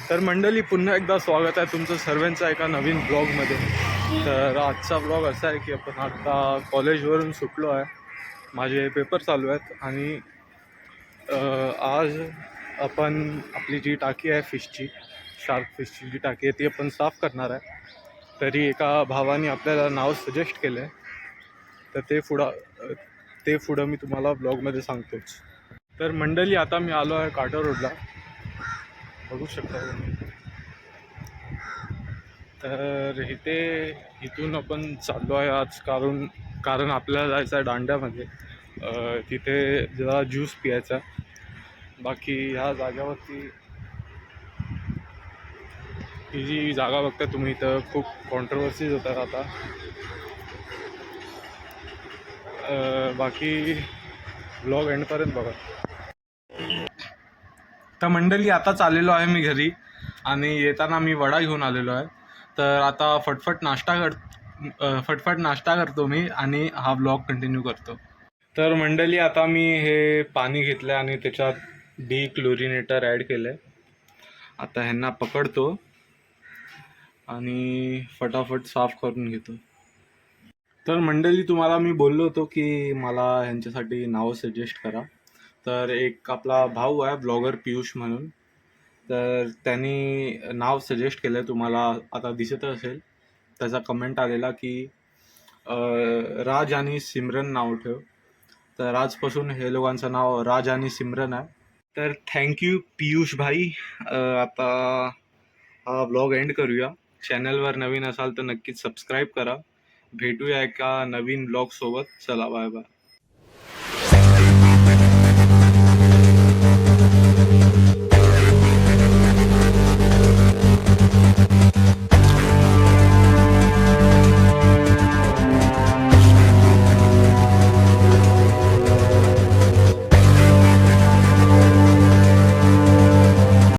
तर मंडळी, पुन्हा एकदा स्वागत आहे तुमचं सर्वांचं एका नवीन ब्लॉगमध्ये. तर आजचा ब्लॉग असा आहे की आपण आता कॉलेजवरून सुटलो आहे. माझे पेपर चालू आहेत आणि आज आपण आपली जी टाकी आहे फिशची, शार्क फिशची जी टाकी आहे ती आपण साफ करणार आहे. तरी एका भावाने आपल्याला नाव सजेस्ट केलं आहे, तर ते पुढं मी तुम्हाला ब्लॉगमध्ये सांगतोच. तर मंडळी, आता मी आलो आहे काटा रोडला, बघू शकता तुम्ही. तर इथून आपण चाललो आहे आज, कारण आपल्याला जायचं आहे दांड्यामध्ये. तिथे जरा ज्यूस पियायचा. बाकी ह्या जागेवरती, ही जी जागा बघता तुम्ही, इथं खूप कॉन्ट्रोवर्सीज होतात आता. बाकी ब्लॉग एंडपर्यंत बघा. तर मंडळी, आता चाललेलो आहे मी घरी आणि येताना मी वडा घेऊन आलेलो आहे. तर आता फटफट नाश्ता करतो मी आणि हा ब्लॉग कंटिन्यू करतो. तर मंडळी, आता मी हे पाणी घेतलं आणि त्याच्यात डिक्लोरिनेटर ॲड केलं आहे. आता ह्यांना पकडतो आणि फटाफट साफ करून घेतो. तर मंडळी, तुम्हाला मी बोललो होतो की मला ह्यांच्यासाठी नाव सजेस्ट करा. तर एक आपला भाऊ आहे ब्लॉगर, पियुष म्हणून. तर त्यांनी नाव सजेस्ट केलं आहे, तुम्हाला आता दिसत असेल. त्याचा कमेंट आलेला की राज आणि सिमरन नाव ठेव. तर आजपासून हे लोकांचं नाव राज आणि सिमरन आहे. तर थँक्यू पियुष भाई. आता हा ब्लॉग एंड करूया. चॅनलवर नवीन असाल तर नक्कीच सबस्क्राईब करा. भेटूया एका नवीन ब्लॉग सोबत. चला, बाय बाय.